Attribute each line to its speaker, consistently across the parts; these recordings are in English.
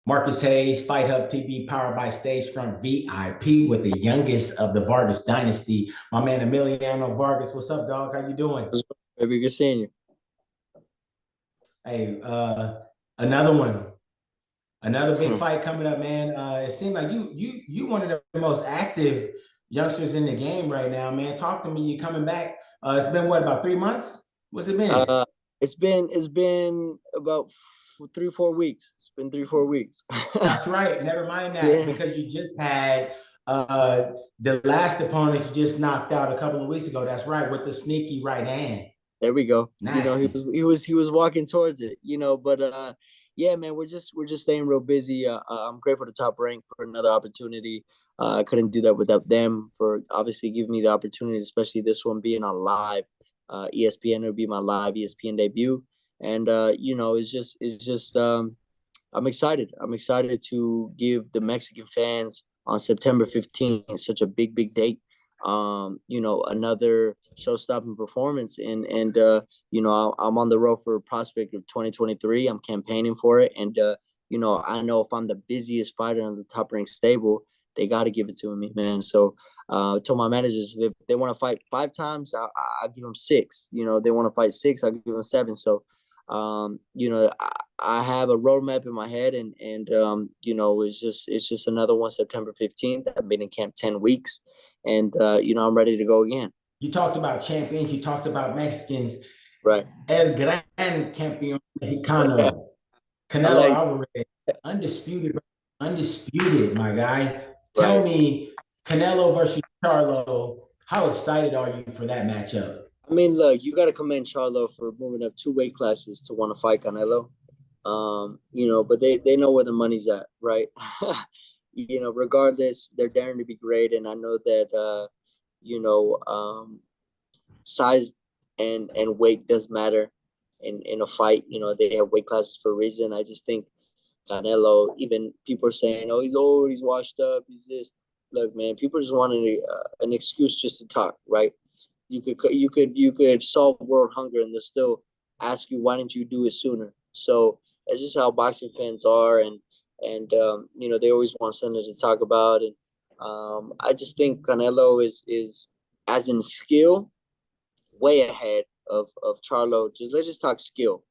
Speaker 1: Marcus Hayes, Fight Hub TV, powered by stagefront VIP with the youngest of the Vargas dynasty. My man Emiliano Vargas, what's up, dog? How you doing?
Speaker 2: Maybe good seeing you.
Speaker 1: Hey, another one, another big fight coming up, man. It seems like you one of the most active youngsters in the game right now, man. Talk to me. You coming back? It's been what, about 3 months? What's it been?
Speaker 2: Uh, it's been about 3 4 weeks. It's been 3 4 weeks.
Speaker 1: That's right. Never mind that
Speaker 2: Yeah,
Speaker 1: because you just had the last opponent you just knocked out a couple of weeks ago. That's right, with the sneaky right hand.
Speaker 2: there we go. He
Speaker 1: Nasty.
Speaker 2: was he was walking towards it. But yeah, man, we're just staying real busy. I'm grateful to Top Rank for another opportunity. I couldn't do that without them for obviously giving me the opportunity, especially this one being on live. ESPN will be my live ESPN debut, and it's just I'm excited. I'm excited to give the Mexican fans on September 15th such a big date. Another show-stopping performance, and I'm on the road for prospect of 2023. I'm campaigning for it, and I know if I'm the busiest fighter in the Top Rank stable, they got to give it to me, man. So I told my managers if they want to fight 5 times, I give them six. They want to fight six, I give them seven. So I have a roadmap in my head, and it's just another one September 15th. I've been in camp 10 weeks, and I'm ready to go again.
Speaker 1: You talked about champions, you talked about Mexicans.
Speaker 2: Right.
Speaker 1: El Gran Campeón Mexicano,
Speaker 2: I
Speaker 1: Canelo
Speaker 2: like
Speaker 1: Alvarez, undisputed, undisputed, my guy. Tell
Speaker 2: right.
Speaker 1: me, Canelo versus Charlo, how excited are you for that matchup?
Speaker 2: I mean, look, you got to commend Charlo for moving up 2 weight classes to want to fight Canelo. But they know where the money's at, right? Regardless, they're daring to be great, and I know that you know, size and weight does matter in a fight. They have weight classes for a reason. I just think Canelo, even people are saying, "Oh, he's old, he's washed up, he's this." Look, man, people just want an excuse just to talk, right? You could solve world hunger, and they'll still ask you, "Why didn't you do it sooner?" So that's just how boxing fans are, and they always want something to talk about, and I just think Canelo is as in skill way ahead of Charlo. Let's just talk skill,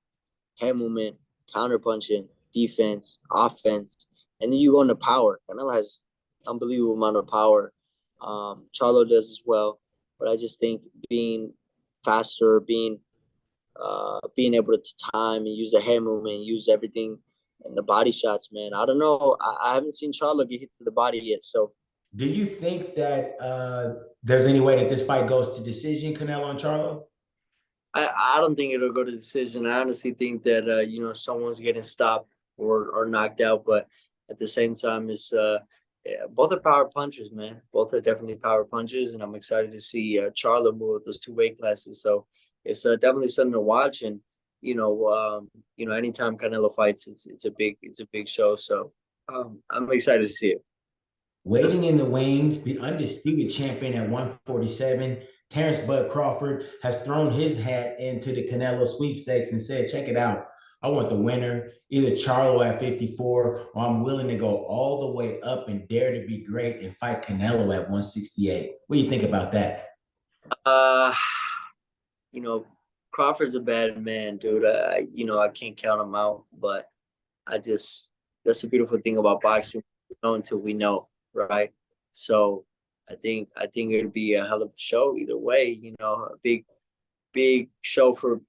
Speaker 2: hand movement, counter punching, defense, offense, and then you go into power. Canelo has unbelievable amount of power. Charlo does as well, but I just think being faster, being able to time and use the hand movement, use everything and the body shots, man. I don't know. I haven't seen Charlo get hit to the body yet, so
Speaker 1: Do you think that there's any way that this fight goes to decision, Canelo and Charlo?
Speaker 2: I don't think it'll go to decision. I honestly think that someone's getting stopped or knocked out, but at the same time, it's yeah, both are power punchers, man. Both are definitely power punchers, and I'm excited to see Charlo move those 2 weight classes. So it's definitely something to watch, and anytime Canelo fights, it's a big show. So I'm excited to see it.
Speaker 1: Waiting in the wings, the undisputed champion at 147, Terrence Bud Crawford, has thrown his hat into the Canelo sweepstakes and said, check it out. I want the winner, either Charlo at 54, or I'm willing to go all the way up and dare to be great and fight Canelo at 168. What do you think about that?
Speaker 2: Uh, you know, Crawford's a bad man, dude. I can't count him out, but I just that's the beautiful thing about boxing. We know until we know, right? So I think it'd be a hell of a show either way. A big show for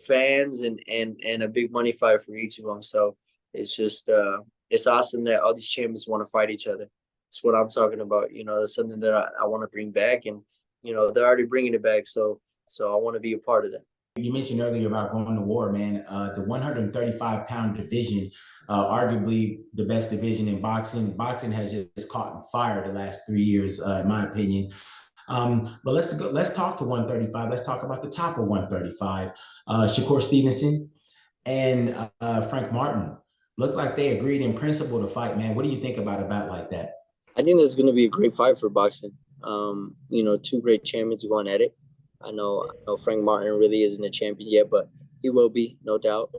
Speaker 2: fans and a big money fight for each of them. So it's awesome that all these champions want to fight each other. That's what I'm talking about. That's something that I want to bring back, and they're already bringing it back. So I want to be a part of that.
Speaker 1: You mentioned earlier about going to war, man. The 135-pound division, arguably the best division in boxing. Boxing has just caught on fire the last 3 years, in my opinion. But let's go. Let's talk to 135. Let's talk about the top of 135. Shakur Stevenson and Frank Martin. Looks like they agreed in principle to fight, man. What do you think about a bout like that?
Speaker 2: I think that's going to be a great fight for boxing. Two great champions going at it. I know Frank Martin really isn't a champion yet, but he will be, no doubt.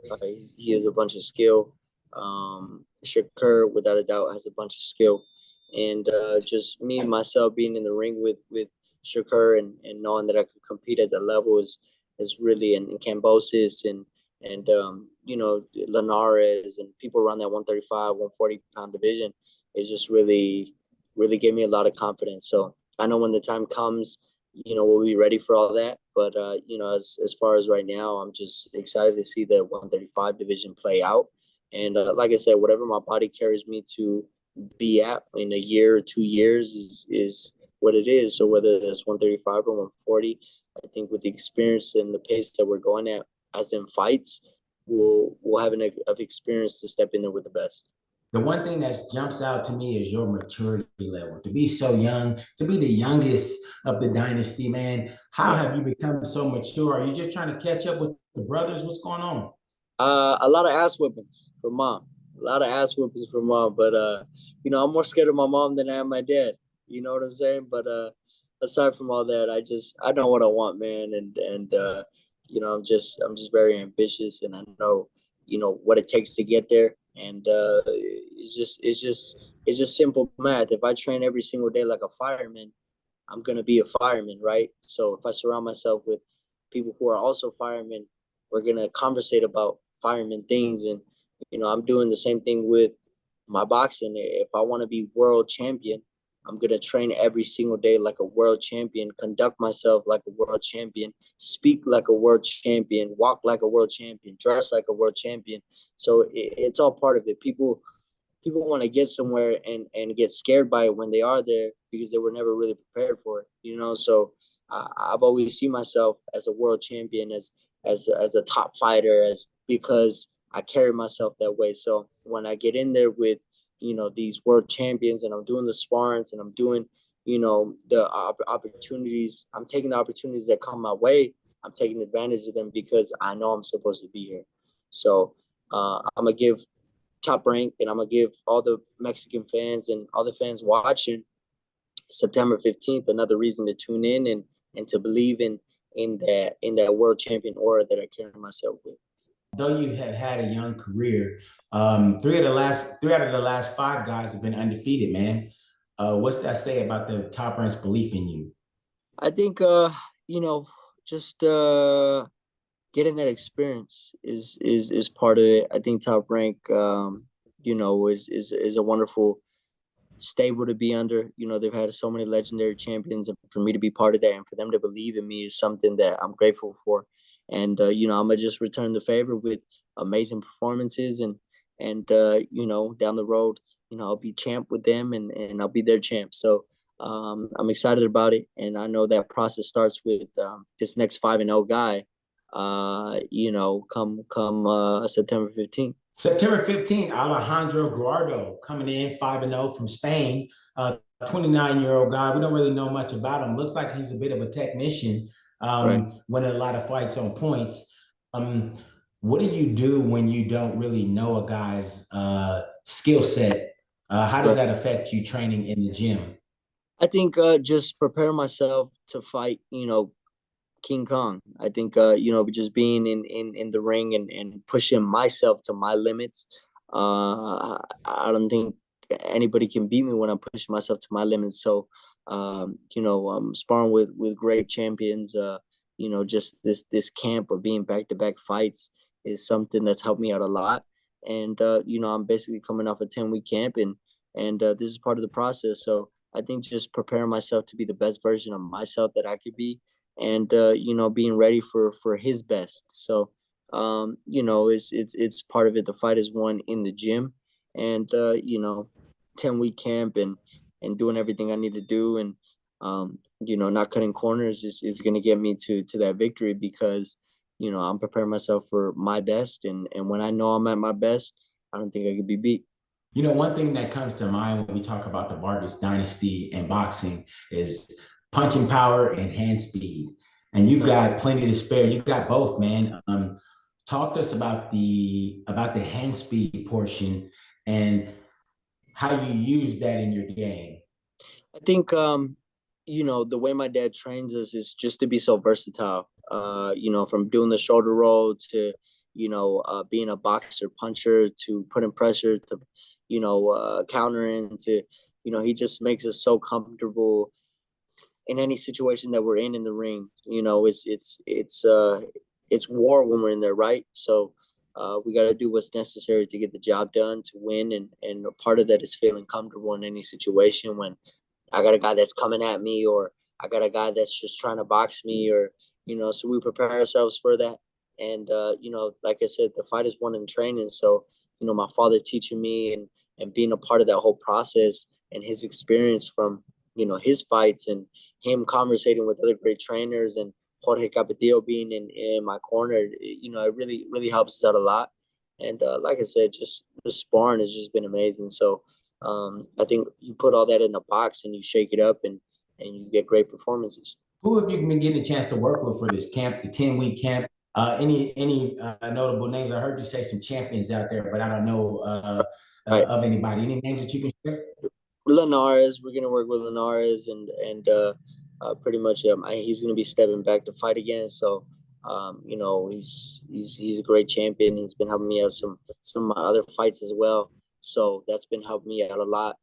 Speaker 2: He has a bunch of skill. Shakur, without a doubt, has a bunch of skill, and just me myself being in the ring with Shakur and knowing that I could compete at that level is really and Cambosis and Linares and people around that 135, 140 pound division is just really gave me a lot of confidence. So I know when the time comes, we'll be ready for all that. But as far as right now, I'm just excited to see the 135 division play out. And like I said, whatever my body carries me to be at in a year or 2 years is what it is. So whether it's 135 or 140, I think with the experience and the pace that we're going at, as in fights, we'll have enough experience to step in there with the best.
Speaker 1: The one thing that jumps out to me is your maturity level. To be so young, to be the youngest of the dynasty, man. How
Speaker 2: Yeah.
Speaker 1: have you become so mature? Are you just trying to catch up with the brothers? What's going on?
Speaker 2: A lot of ass whippings from mom. A lot of ass whippings from mom. But I'm more scared of my mom than I am my dad. You know what I'm saying? But aside from all that, I know what I want, man, and I'm just very ambitious, and I know what it takes to get there, and it's just simple math. If I train every single day like a fireman, I'm gonna be a fireman, right? So if I surround myself with people who are also firemen, we're gonna conversate about fireman things. And I'm doing the same thing with my boxing. If I want to be world champion, I'm gonna train every single day like a world champion, conduct myself like a world champion, speak like a world champion, walk like a world champion, dress like a world champion. So it's all part of it. People want to get somewhere and get scared by it when they are there because they were never really prepared for it. So I've always seen myself as a world champion, as a top fighter, as because I carry myself that way. So when I get in there with these world champions and I'm doing the sparrings and I'm doing the opportunities, I'm taking the opportunities that come my way. I'm taking advantage of them because I know I'm supposed to be here. So I'm gonna give Top Rank, and I'm gonna give all the Mexican fans and all the fans watching September 15th another reason to tune in and to believe in that world champion aura that I carry myself with.
Speaker 1: Though you have had a young career, three out of the last five guys have been undefeated, man. What's that say about the top rank's belief in you?
Speaker 2: I think you know just getting that experience is part of it. I think Top Rank is a wonderful stable to be under. They've had so many legendary champions, and for me to be part of that and for them to believe in me is something that I'm grateful for. And I'm gonna just return the favor with amazing performances, and down the road, I'll be champ with them, and I'll be their champ. So I'm excited about it, and I know that process starts with this next 5-0 guy. Come September 15th.
Speaker 1: September 15th, Alejandro Guardo coming in 5-0 from Spain. 29-year-old guy. We don't really know much about him. Looks like he's a bit of a technician,
Speaker 2: Right.
Speaker 1: winning a lot of fights on points. Um, what do you do when you don't really know a guy's skill set? How does
Speaker 2: Right.
Speaker 1: that affect you training in the gym?
Speaker 2: I think just prepare myself to fight, King Kong. I think just being in the ring and pushing myself to my limits. I don't think anybody can beat me when I push myself to my limits. So I'm sparring with great champions. Just this camp of being back-to-back fights is something that's helped me out a lot. And I'm basically coming off a 10-week camp, and this is part of the process. So I think just preparing myself to be the best version of myself that I could be, and being ready for his best. So it's part of it. The fight is won in the gym, and 10-week camp and doing everything I need to do, and not cutting corners is going to get me to that victory because I'm preparing myself for my best, and when I know I'm at my best, I don't think I could be beat.
Speaker 1: One thing that comes to mind when we talk about the Vargas dynasty and boxing is punching power and hand speed. And you've
Speaker 2: Right.
Speaker 1: got plenty to spare. You've got both, man. Talk to us about the hand speed portion and how you use that in your game.
Speaker 2: I think the way my dad trains us is just to be so versatile. From doing the shoulder roll to being a boxer puncher to putting pressure countering to, he just makes us so comfortable in any situation that we're in the ring. It's war when we're in there, right? So we got to do what's necessary to get the job done, to win, and a part of that is feeling comfortable in any situation when I got a guy that's coming at me, or I got a guy that's just trying to box me, or so we prepare ourselves for that. And like I said, the fight is won in training. So my father teaching me and being a part of that whole process, and his experience from his fights, and him conversating with other great trainers, and Jorge Capetillo being in my corner, it really helps us out a lot. And like I said, just the sparring has just been amazing. So I think you put all that in a box and you shake it up, and you get great performances.
Speaker 1: Who have you been getting a chance to work with for this camp, the 10-week camp? Any notable names? I heard you say some champions out there, but I don't know
Speaker 2: Right.
Speaker 1: of anybody. Any names that you can share?
Speaker 2: Linares, we're gonna work with Linares, and pretty much he's gonna be stepping back to fight again. So he's a great champion. He's been helping me out some of my other fights as well. So that's been helping me out a lot.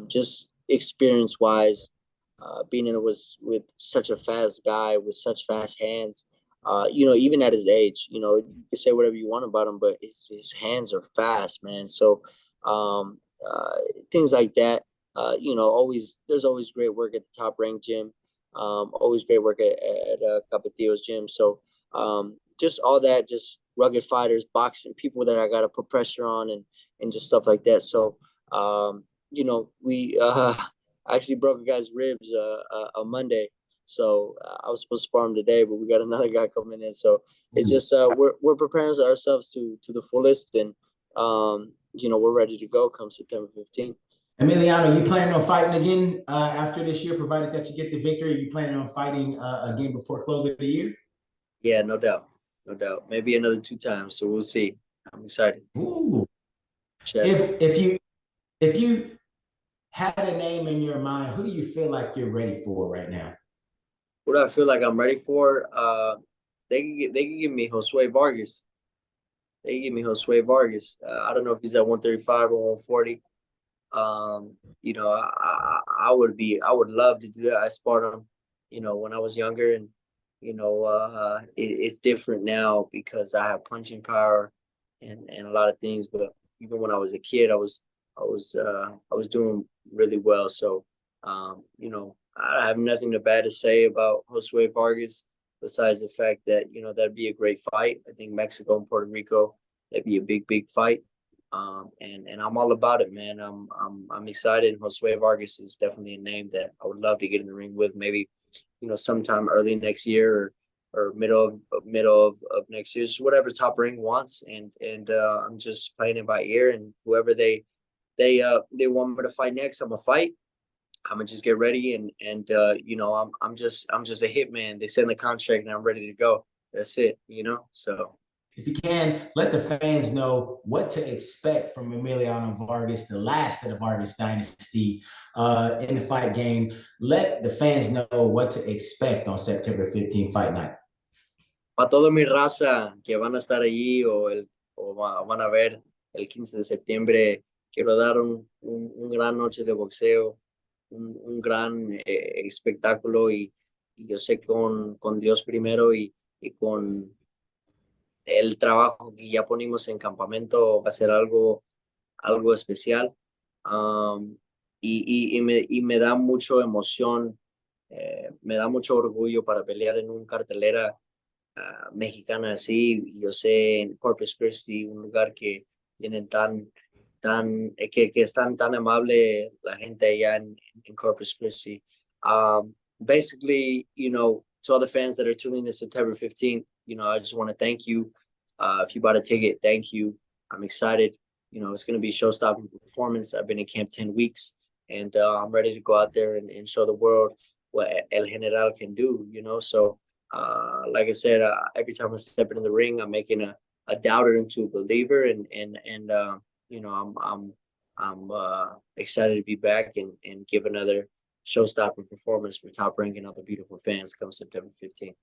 Speaker 2: Just experience wise, being in it with such a fast guy with such fast hands. Even at his age, you can say whatever you want about him, but his hands are fast, man. So um, uh, things like that. Always there's always great work at the top rank gym. Always great work at Capetillo's gym. So just all that, just rugged fighters, boxing people that I got to put pressure on, and just stuff like that. So we actually broke a guy's ribs on Monday. So I was supposed to spar him today, but we got another guy coming in. So it's just we're preparing ourselves to the fullest, and we're ready to go come September 15th.
Speaker 1: Emiliano, you planning on fighting again after this year, provided that you get the victory? Are you planning on fighting again before close of the year?
Speaker 2: Yeah, no doubt, no doubt. Maybe another 2 times. So we'll see. I'm excited.
Speaker 1: Ooh.
Speaker 2: Excited.
Speaker 1: If you had a name in your mind, who do you feel like you're ready for right now?
Speaker 2: What do I feel like I'm ready for? They can give me Josue Vargas. They can give me Josue Vargas. I don't know if he's at 135 or 140. I would love to do that. I sparred him, when I was younger, and it's different now because I have punching power and a lot of things. But even when I was a kid, I was doing really well. So I have nothing bad to say about Josue Vargas besides the fact that that'd be a great fight. I think Mexico and Puerto Rico, that'd be a big fight. And I'm all about it, man. I'm excited. Josue Vargas is definitely a name that I would love to get in the ring with. Maybe sometime early next year, or middle of next year, just whatever Top Ring wants. And I'm just playing it by ear. And whoever they want me to fight next, I'm gonna fight. I'm gonna just get ready, and I'm just a hitman. They send the contract and I'm ready to go. That's it. So
Speaker 1: If you can, let the fans know what to expect from Emiliano Vargas, the last of the Vargas dynasty, in the fight game. Let the fans know what to expect on September 15th fight night.
Speaker 2: para toda mi raza que van a estar allí van a ver el 15 de septiembre, quiero dar un gran noche de boxeo, un gran espectáculo, y yo sé con Dios primero, y con el trabajo que ya ponimos en campamento va a ser algo especial. Um, y me da mucho emoción, me da mucho orgullo para pelear en un cartelera mexicana así. Yo sé en Corpus Christi, un lugar que tienen que están tan amable la gente allá en Corpus Christi. Basically, to all the fans that are tuning in September 15th, I just want to thank you. If you bought a ticket, thank you. I'm excited. It's going to be a show-stopping performance. I've been in camp 10 weeks, and I'm ready to go out there and show the world what El General can do. So like I said, every time I step into the ring, I'm making a doubter into a believer, and I'm excited to be back and give another show-stopping performance for Top Rank and all the beautiful fans come September 15th.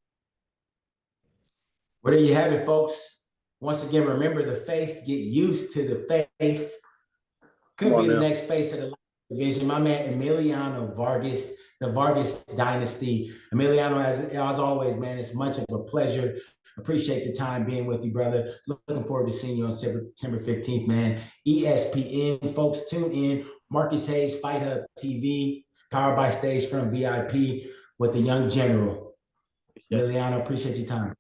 Speaker 1: Well, there you have it, folks. Once again, remember the face, get used to the face.
Speaker 3: Come
Speaker 1: Could be
Speaker 3: on
Speaker 1: the
Speaker 3: now.
Speaker 1: next face of the division. My man Emiliano Vargas, the Vargas dynasty. Emiliano, as always, man, it's much of a pleasure. Appreciate the time being with you, brother. Looking forward to seeing you on September 15th, man. ESPN, folks, tune in. Marcus Hayes, Fight Hub TV, powered by Stagefront VIP with the young general. Emiliano, appreciate your time.